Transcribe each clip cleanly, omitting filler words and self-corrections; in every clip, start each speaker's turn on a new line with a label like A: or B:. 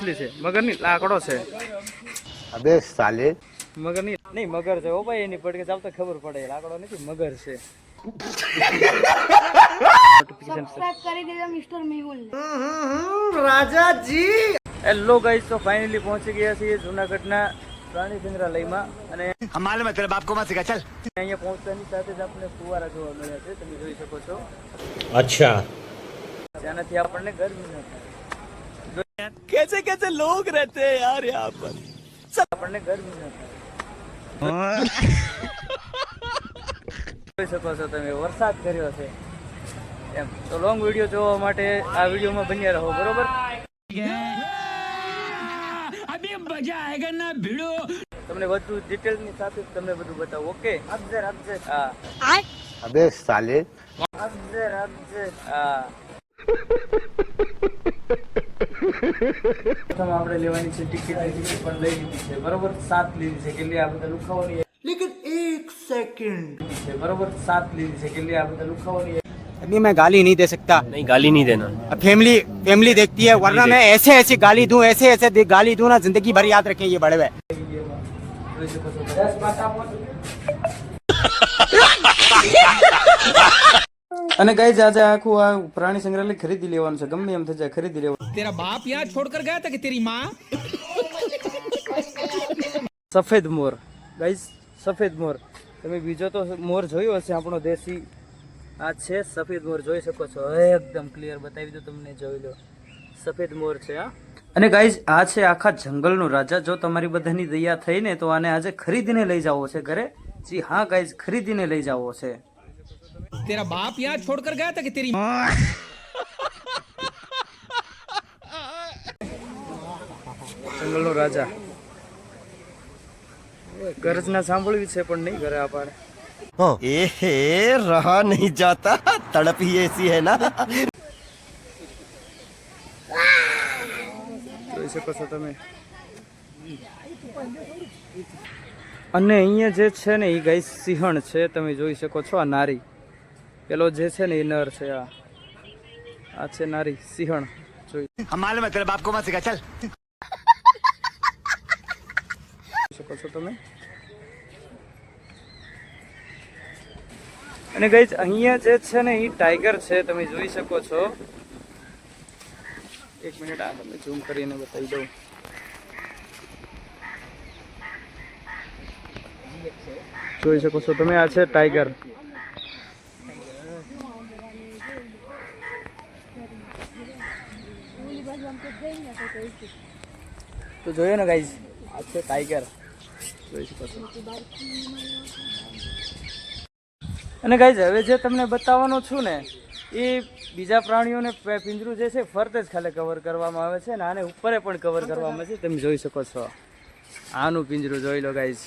A: असली છે મગર ની લાકડો છે
B: अबे साले
A: મગર ની નહીં મગર છે ઓ ભાઈ એની પડકે ચાલતા ખબર પડે લાકડો નથી મગર છે
C: સબસ્ક્રાઇબ કરી દેજો મિસ્ટર મેહુલ
B: राजा जी
A: હેલો ગાઈસ તો ફાઇનલી પહોંચી ગયા છીએ જૂનાગઢના પ્રાણી સંગ્રહાલયમાં અને
B: हमारे मतलब आपको मत सिखा चल
A: અહીંયા પહોંચતાની સાથે જ આપણે ફુવારા જોવા મળ્યા છે તમે જોઈ શકો છો
D: अच्छा
A: જેનાથી આપણને ગરમી ન થાય
D: कैसे कैसे लोग रहते हैं यार यहाँ पर
A: આપણને ગરમી ન થાય જોઈ શકો છો તમે વરસાદ કર્યો છે એમ તો લોંગ વિડીયો જોવા માટે આ વિડીયોમાં બન્યા રહો બરોબર
D: अभी मजा आएगा ना भिड़ो
A: તમને વધુ ડિટેલની સાથે તમને બધું બતાવું ઓકે અબ્ઝર હા
B: अबे साले
A: અબ્ઝર હા પ્રથમ આપણે લેવાની છે ટિકિટ પણ લઈ લીધી છે બરોબર 7 લીધી છે કેટલી આ બધા લુખાવાની
B: लेकिन एक सेकंड
A: છે બરોબર 7 લીધી છે કેટલી આ બધા લુખાવાની
E: अभी मैं गाली नहीं दे सकता
D: नहीं गाली नहीं देना
E: अब फैमिली देखती है वरना मैं ऐसे ऐसे गाली दूं ऐसे गाली दूं ना जिंदगी भर याद रखें ये बड़े
A: જોઈ શકો છો 10 પાસ આપો અને ગાઈઝ આજે આખું આ પ્રાણી સંગ્રહાલય ખરીદી લેવાનું છે ગમે એમ થઈ જાય ખરીદી લેવાનું
D: तेरा बाप यहाँ छोड़कर गया था कि तेरी माँ
A: સફેદ મોર ગાઈઝ સફેદ મોર તમે બીજો તો મોર જોયો હશે આપણો દેશી આ છે સફેદ મોર જોઈ શકો છો એકદમ ક્લિયર બતાવી દો તમને જોઈ લો સફેદ મોર છે આ અને ગાઈઝ આ છે આખા જંગલનો રાજા જો તમારી બધાની દયા થઈને તો આને આજે ખરીદીને લઈ જાવો છે ઘરે જી હા ગાઈઝ ખરીદીને લઈ જાવો છે
D: तेरा बाप यहाँ छोड़कर गया था कि तेरी
A: જંગલનો રાજા ગરજના સાંભળવી છે પણ નહીં ઘરે આપાડે
B: ए रहा नहीं जाता तड़प ही ऐसी है ना
A: જોઈ શકો છો તમે અને અહીંયા જે છે ને એ ગાય સિંહણ છે તમે જોઈ શકો છો આ નારી પેલો જે છે ને એ નર છે આ છે નારી સિંહણ જોઈ
B: हमारे मतलब आपको मत सिखा चल
A: શકો છો તમે અને ગાઈઝ અહીંયા જે છે ને એ ટાઈગર છે તમે જોઈ શકો છો એક મિનિટ આ તમને ઝૂમ કરીને બતાવી દઉં જોઈ શકો છો તમે આ છે ટાઈગર તો જોયો ને ગાઈઝ આ છે ટાઈગર જોઈ શકો છો અને ગાઈઝ હવે જે તમને બતાવવાનો છું ને એ બીજા પ્રાણીઓને પિંજરું જે છે ફરતે જ ખાલી કવર કરવામાં આવે છે ને આને ઉપરે પણ કવર કરવામાં આવે છે તમે જોઈ શકો છો આનું પિંજરું જોઈ લો ગાઈઝ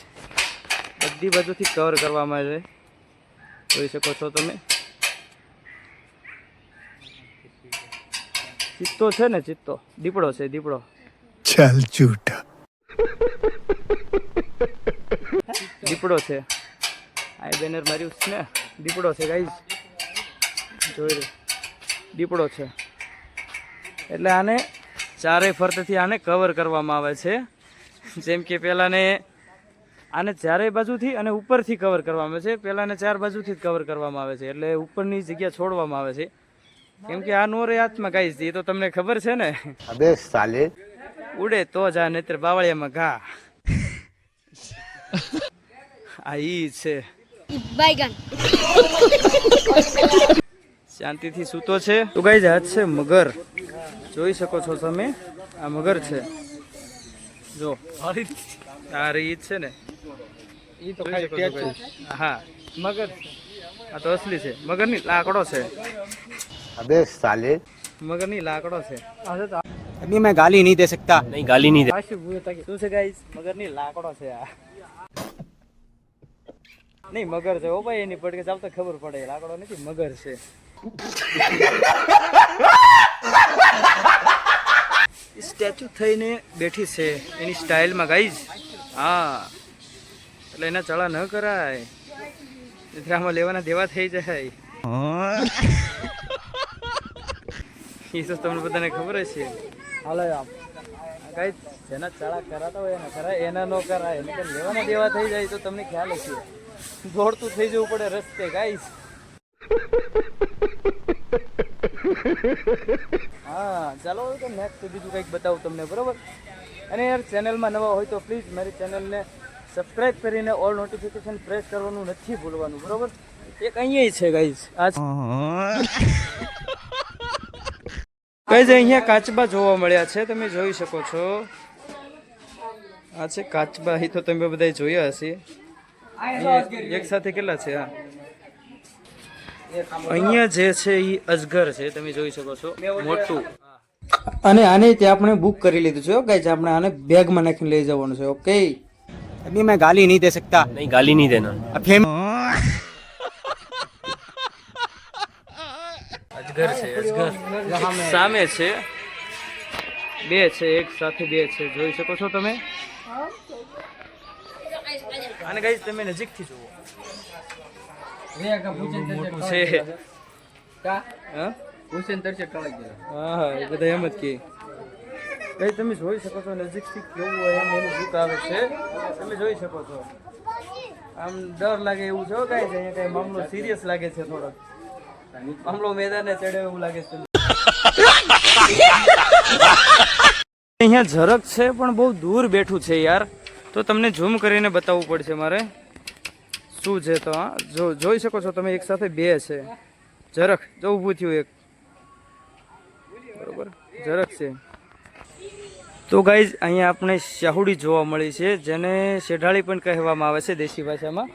A: બધી બાજુથી કવર કરવામાં આવે છે જોઈ શકો છો તમે ચિત્તો છે ને ચિત્તો દીપડો છે દીપડો
B: चल झूठा
A: દીપડો છે આ બેનર માર્યું છે ને દીપડો છે ગાઈઝ જોઈ લો દીપડો છે એટલે આને ચારેય ફરતેથી આને કવર કરવામાં આવે છે જેમ કે પહેલાંને આને ચારેય બાજુથી અને ઉપરથી કવર કરવામાં આવે છે પહેલાંને 4 બાજુથી જ કવર કરવામાં આવે છે એટલે ઉપરની જગ્યા છોડવામાં આવે છે કેમ કે આ નો રે હાથમાં ગાઈઝ એ તો તમને ખબર છે ને
B: अबे साले
A: ઉડે તો જ આ નહીતર બાવળિયામાં ઘા આ ઈ છે
C: બાયગન
A: શાંતિથી સૂતો છે તો ગાઈઝ આ છે મગર જોઈ શકો છો તમે આ મગર છે જો આ રહી છે ને ઈ તો હા મગર આ તો અસલી છે મગરની લાકડો છે
B: अबे साले
A: મગરની લાકડો છે
E: अभी मैं गाली नहीं दे सकता
D: नहीं गाली नहीं
A: શું છે ગાઈઝ મગરની લાકડો છે આ નહીં મગર છે ઓ ભાઈ એની પડકે ચાલતા ખબર પડે લાકડો નથી મગર છે સ્ટેચ્યુ થઈને બેઠી છે એની સ્ટાઇલમાં ગાઈઝ હા એટલે એના ચડા ન કરાય આમાં લેવાના દેવા થઈ જાય એ તો તમને બધાને ખબર જ છે હાલો આમ ગાઈસ જેના ચાળા કરાતા હોય એના કરાય, એના નો કરાય. એને કે લેવાના દેવા થઈ જાય તો તમને ખ્યાલ હશે, દોડતું થઈ જવું પડે રસ્તે ગાઈસ. હા ચાલો તો નેક્સ્ટ બીજું કંઈક બતાવું તમને, બરોબર. અને યાર ચેનલમાં નવા હોય તો પ્લીઝ મારી ચેનલને સબસ્ક્રાઇબ કરીને ઓલ નોટિફિકેશન પ્રેસ કરવાનું નથી ભૂલવાનું, બરોબર. એક અહીંયા છે ગાઈસ, આ ગાઈસ અહીંયા કાચબા જોવા મળ્યા છે, તમે જોઈ શકો છો. આ છે કાચબા, એ તો તમે બધા જોયા હશે. એક સાથે કેટલા છે? હા અહીંયા જે છે એ અજગર છે, તમે જોઈ શકો છો, મોટું. અને આને તે આપણે બુક કરી લીધું છે ગાઈસ, આપણે આને બેગમાં નાખીને લઈ જવાનું છે. ઓકે,
E: अभी मैं गाली नहीं दे सकता.
D: नहीं गाली नहीं देना.
A: અજગર છે, અજગર સામે છે, બે છે, એક સાથે બે છે, જોઈ શકો છો તમે. અને ગાઈસ તમે નજીકથી જુઓ, મોટું છે. હા હા, એ બધા એમ જ કે ગાઈસ તમે જોઈ શકો છો નજીકથી કેવું હોય એમ એનું લુક આવે છે, તમે જોઈ શકો છો. આમ ડર લાગે એવું છે ગાઈસ, અહીંયા કઈ મામલો સિરિયસ લાગે છે, થોડોક મામલો મેદાને ચડે એવું લાગે છે. અહીંયા ઝરક છે પણ બહુ દૂર બેઠું છે યાર, તો તમને ઝૂમ કરીને બતાવવું પડશે મારે શું છે. તો હા જોઈ શકો છો તમે, એક સાથે બે છે ઝરક, જો ઊભું થયું એક, બરોબર ઝરક છે. તો ગાઈઝ અહીંયા આપણે શાહુડી જોવા મળી છે, જેને શેઢાળી પણ કહેવામાં આવે છે દેશી ભાષામાં.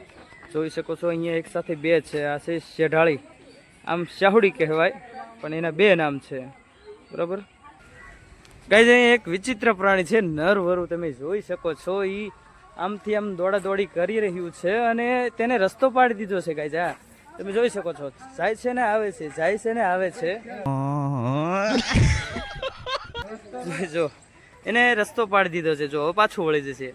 A: જોઈ શકો છો અહીંયા એક સાથે બે છે, આ છે શેઢાળી, આમ શાહુડી કહેવાય પણ એના બે નામ છે, બરાબર. ગાઈઝ અહીંયા એક વિચિત્ર પ્રાણી છે, નરવરુ, તમે જોઈ શકો છો. એ આમથી આમ દોડા દોડી કરી રહ્યું છે અને તેને રસ્તો પાડી દીધો છે ગાઈઝ. હા તમે જોઈ શકો છો, જાય છે ને આવે છે, જાય છે ને આવે છે. જો એને રસ્તો પાડી દીધો છે, જો પાછું વળી જશે.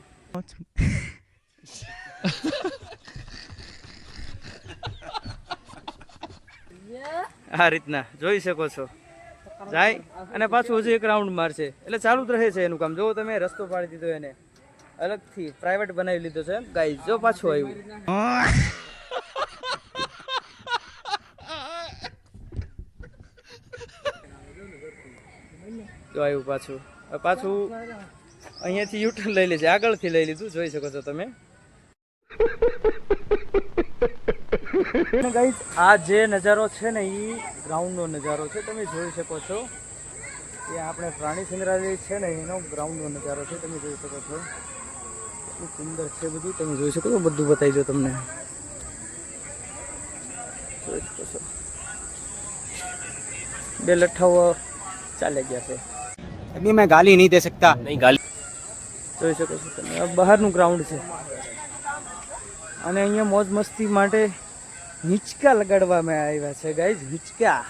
A: આ રીતના જોઈ શકો છો, જાય અને પાછું હજી એક રાઉન્ડ મારશે, એટલે ચાલુ જ રહે છે એનું કામ. જો તમે રસ્તો પાડી દીધો, એને અલગથી પ્રાઇવેટ બનાવી લીધો છે ગાઈઝ. જો પાછું આવ્યું, જો આવ્યું પાછું, પાછું અહીંયાથી યુટર્ન લઈ લેશે, આગળથી લઈ લીધું, જોઈ શકો છો તમે. ગાઈસ આ જે નજારો છે ને એ ગ્રાઉન્ડનો નજારો છે, તમે જોઈ શકો છો. એ આપણે પ્રાણી સંગ્રહાલય છે ને એનો ગ્રાઉન્ડનો નજારો છે, તમે જોઈ શકો છો. કેટલું સુંદર છે બધું, તમે જોઈ શકો છો, બધું બતાવી દો તમને, જોઈ શકો છો. બે લઠ્ઠાઓ ચાલે ગયા છે.
E: अभी मैं गाली नहीं दे सकता.
D: नहीं गाली.
A: જોઈ શકો છો તમે, આ બહારનું ગ્રાઉન્ડ છે અને અહીંયા મોજ મસ્તી માટે હિંચકા લગાડવામાં આવ્યા છે ગાઈઝ, હિંચકા.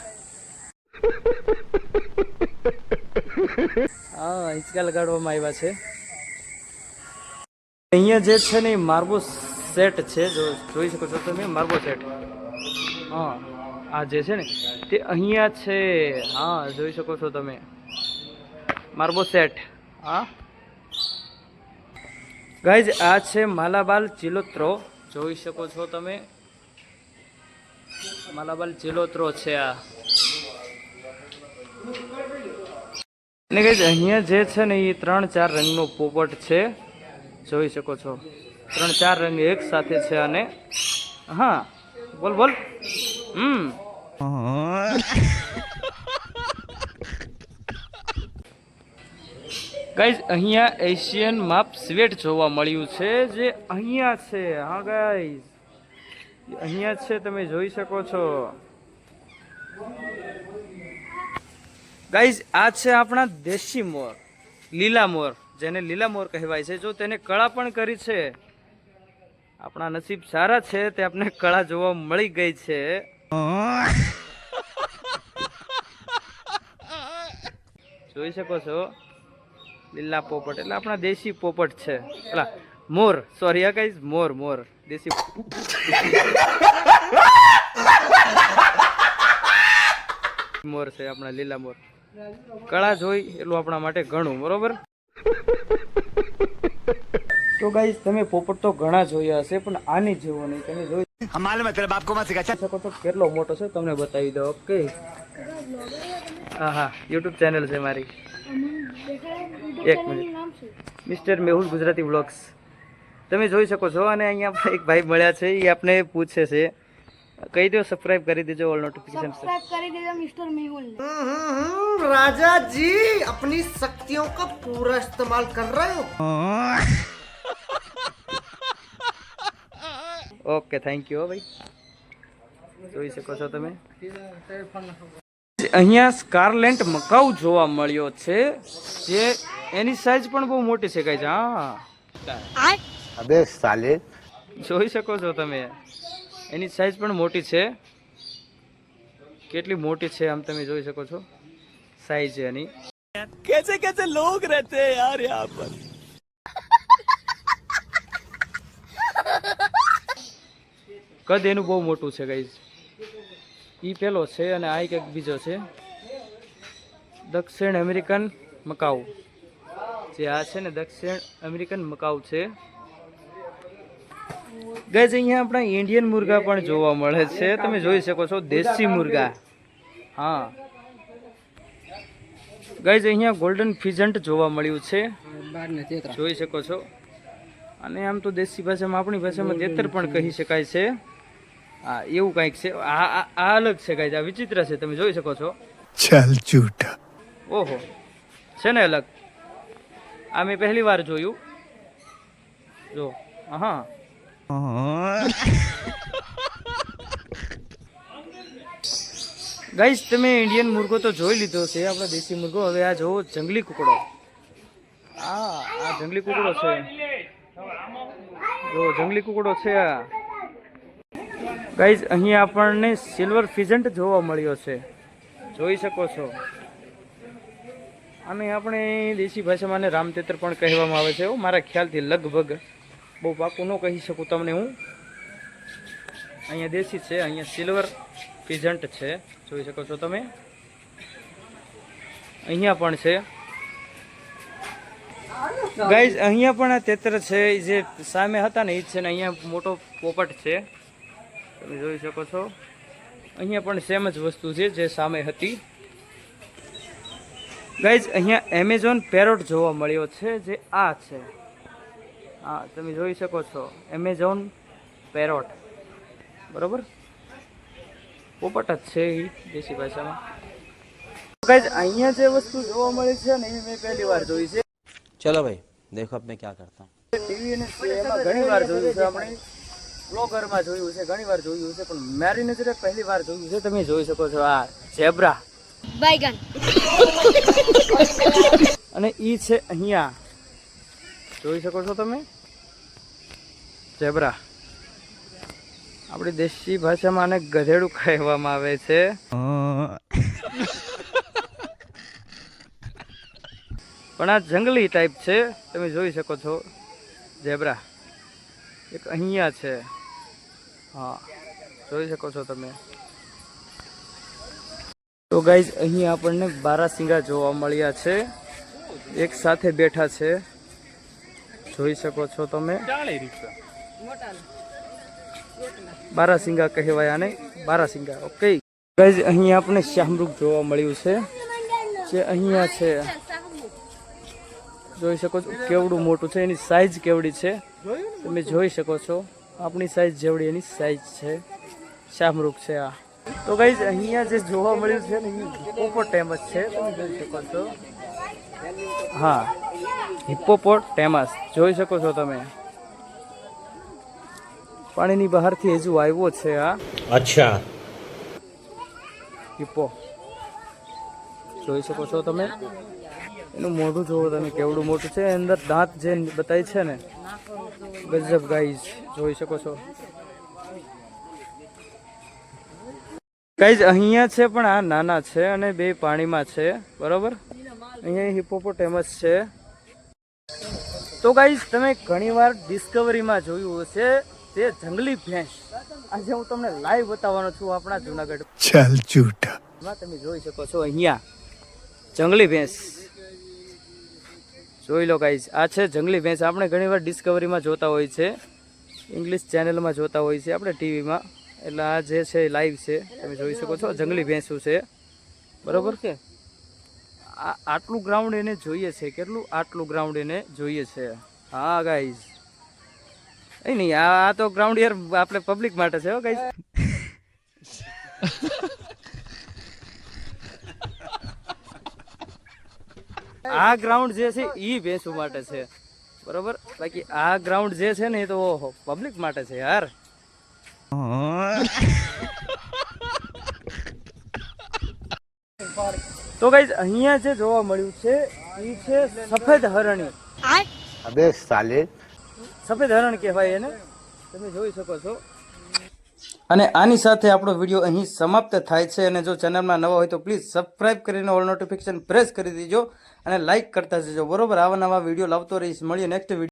A: હા હિંચકા લગાડવામાં આવ્યા છે. અહીંયા જે છે ને એ માર્બો સેટ છે, જોઈ શકો છો તમે, માર્બો સેટ. હા આ જે છે ને તે અહીંયા છે, હા જોઈ શકો છો તમે, માર્બો સેટ. હા ગાઈઝ આ છે માલાબાર ચિલોત્રો, જોઈ શકો છો તમે, માલાબાર ચિલોત્રો છે આ. અને ગાઈઝ અહીંયા જે છે ને એ 3-4 રંગનો પોપટ છે, જોઈ શકો છો. 3-4 રંગ એક સાથે છે. અને હા બોલ બોલ. ગાઈઝ અહીંયા એશિયન માપ સ્વેટ જોવા મળ્યું છે, જે અહીંયા છે. હા ગાઈઝ અહીંયા છે, તમે જોઈ શકો છો. ગાઈઝ આ છે આપણા દેશી મોર, લીલા મોર, જેને લીલા મોર કહેવાય છે. જો તેને કળા પણ કરી છે, આપણા નસીબ સારા છે, તે આપણે કળા જોવા મળી ગઈ છે. જોઈ શકો છો, લીલા પોપટ એટલે આપણા દેશી પોપટ છે, પેલા મોર, સોરી આ ગાઈઝ, મોર મોર દેશી મોર છે આપણા લીલા મોર. કળા જોઈ એટલું આપણા માટે ઘણું, બરોબર. તો ગાઈસ તમે પોપટ તો ઘણા જોયા હશે પણ આની જેવો નહીં. તમે જોઈ
B: हमारे मतलब आपको मत सिखा
A: શકો તો કેટલો મોટો છે તમને બતાવી દો. ઓકે, હા હા, યુટ્યુબ ચેનલ છે મારી. એક મિનિટ,
C: નામ છે
A: મિસ્ટર મેહુલ ગુજરાતી વ્લોગ્સ તમે જોઈ શકો છો. અને અહીંયા આપણે એક ભાઈ મળ્યા છે, એ આપણે પૂછે છે, કહી દો સબસ્ક્રાઇબ કરી દેજો, ઓલ નોટિફિકેશન.
C: સબસ્ક્રાઇબ કરી દેજો મિસ્ટર મેહુલ ને.
B: राजा जी अपनी शक्तियों का पूरा इस्तेमाल कर रहे हो
A: ઓકે, થેન્ક યુ ભાઈ. જોઈ શકો છો તમે. અહીંયા સ્કારલેન્ટ મકાઉ જોવા મળ્યો છે, જે એની સાઈઝ પણ બહુ મોટી છે ગાઈઝ. હા,
B: अबे साले
A: જોઈ શકો છો તમે, એની સાઈઝ પણ મોટી છે. કેટલી મોટી છે આમ તમે જોઈ શકો છો, સાઈઝ છે એની.
B: कैसे कैसे लोग रहते हैं यार यहाँ पर
A: કદ એનું બહુ મોટું છે ગાઈઝ. ઈ પેલો છે અને આ એક બીજો છે, દક્ષિણ અમેરિકન મકાઉ. જે આ છે ને દક્ષિણ અમેરિકન મકાઉ છે ગાઈઝ. અહીંયા આપણા ઇન્ડિયન મુર્ગા પણ જોવા મળે છે, તમે જોઈ શકો છો, દેશી મુર્ગા. હા ગાઈઝ, અહીંયા ગોલ્ડન ફિજન્ટ જોવા મળ્યું છે, જોઈ શકો છો. અને આમ તો દેશી ભાષામાં, આપણી ભાષામાં તેતર પણ કહી શકાય છે. હા, એવું કંઈક છે. આ અલગ છે ગાઈઝ, આ વિચિત્ર છે, તમે જોઈ શકો છો.
B: चल झूठा
A: ઓહો, છે ને અલગ. આ મેં પહેલી વાર જોયું. જો, હા, ગાઈઝ તમે ઇન્ડિયન મુર્ગો તો જોઈ લીધો છે, આપણો દેશી મુર્ગો. હવે આ જોવો જંગલી કુકડો. આ જંગલી કુકડો છે, જો જંગલી કુકડો છે આ. ગાઈઝ અહીંયા આપણને સિલ્વર ફિજન્ટ જોવા મળ્યો છે, જોઈ શકો છો. અને આપણે દેશી ભાષામાં આને રામતેતર પણ કહેવામાં આવે છે, મારા ખ્યાલથી. લગભગ, બહુ પાકું ન કહી શકું તમને હું. અહીંયા દેશી છે, અહીંયા સિલ્વર ફિજન્ટ છે, જોઈ શકો છો તમે. અહીંયા પણ છે ગાઈઝ, અહીંયા પણ આ તેતર છે, જે સામે હતા ને એ જ છે. ને અહીંયા મોટો પોપટ છે, તમે જોઈ શકો છો. અહીંયા પણ સેમ જ વસ્તુ છે જે સામે હતી. ગાઈઝ અહીંયા એમેઝોન પેરોટ જોવા મળ્યો છે, જે આ છે. હા, તમે જોઈ શકો છો, એમેઝોન પેરોટ, બરોબર. પોપટ જ છે એ દેશી ભાષામાં. ગાઈઝ અહીંયા જે વસ્તુ જોવા મળી છે ને, એ મેં પહેલી વાર જોઈ છે.
E: चलो भाई देखो अब मैं क्या करता हूँ.
A: ટીવી અને એમાં ઘણી વાર જોયું છે, આપણે બ્લોગરમાં જોયું છે, ઘણી વાર જોયું છે, પણ મારી નજરે પહેલી વાર જોયું છે. તમે જોઈ શકો છો, આ ઝેબ્રા.
C: બાયગન.
A: અને ઈ છે અહીંયા, જોઈ શકો છો તમે, ઝેબ્રા. આપણી દેશી ભાષામાં આને ગધેડું કહેવામાં આવે છે. પણ આ જંગલી ટાઈપ છે, તમે જોઈ શકો છો. ઝેબ્રા એક અહીંયા છે, હા, જોઈ શકો છો તમે. તો ગાઈઝ અહીંયા આપણને બારાસિંગા જોવા મળ્યા છે, એક સાથે બેઠા છે, જોઈ શકો છો તમે. બારાસિંગા કહેવાય આને, બારાસિંગા. ઓકે ગાઈઝ અહીંયા આપણે શાહમૃગ જોવા મળ્યું છે, જે અહીંયા છે, જોઈ શકો છો. કેવડું મોટું છે, એની સાઈઝ કેવડી છે તમે જોઈ શકો છો. આપણી સાઈઝ જેવડી એની સાઈઝ છે. શાહમૃગ છે આ. તો ગાઈઝ અહીંયા જે જોવા મળ્યું છે ને, એ હિપ્પોપોટેમસ છે, તમે જોઈ શકો છો. હા, હિપ્પોપોટેમસ જોઈ શકો છો તમે. પાણીની બહારથી હજુ આવ્યો છે આ.
D: अच्छा
A: હિપ્પો જોઈ શકો છો તમે. એનું મોઢું જોવો તમે, કેવડું મોટું છે. અંદર દાંત જે બતાય છે ને, ગજબ ગાઈઝ, જોઈ શકો છો. ગાઈઝ અહીંયા છે, પણ આ નાના છે અને બે પાણીમાં છે, બરોબર. અહીંયા હિપ્પોપોટેમસ છે. તો ગાઈઝ તમે ઘણીવાર ડિસ્કવરીમાં જોયું હશે તે જંગલી ભેંસ. આજે હું તમને લાઈવ બતાવવાનો છું આપણા જુનાગઢ.
B: चल झूठा
A: તમે જોઈ શકો છો અહીંયા જંગલી ભેંસ, જોઈ લો ગાઈઝ, આ છે જંગલી ભેંસ. આપણે ઘણીવાર ડિસ્કવરીમાં જોતા હોય છે, ઇંગ્લિશ ચેનલમાં જોતા હોય છે આપણે ટીવીમાં. એટલે આ જે છે લાઈવ છે, તમે જોઈ શકો છો જંગલી ભેંસું છે, બરોબર છે. આટલું ગ્રાઉન્ડ એને જોઈએ છે, કેટલું આટલું ગ્રાઉન્ડ એને જોઈએ છે. હા ગાઈઝ, નહીં આ તો ગ્રાઉન્ડ યાર આપણે પબ્લિક માટે છે હો ગાઈઝ. આ ગ્રાઉન્ડ જે છે ઈ ભેંસુ માટે છે, બરોબર. બાકી આ ગ્રાઉન્ડ જે છે ને એ તો ઓહો પબ્લિક માટે છે યાર. તો ગાઈઝ અહીંયા જે જોવા મળ્યું છે એ છે સફેદ હરણી.
E: अबे साले
A: સફેદ હરણ કહેવાય એને, તમે જોઈ શકો છો. અને આની સાથે આપણો વિડીયો અહીં સમાપ્ત થાય છે. અને જો ચેનલમાં નવા હોય તો પ્લીઝ સબસ્ક્રાઇબ કરીને ઓલ નોટિફિકેશન પ્રેસ કરી દેજો અને લાઇક કરતા જજો, બરોબર. આવા નવા વિડીયો લાવતો રહીશ. મળીએ નેક્સ્ટ વિડીયો.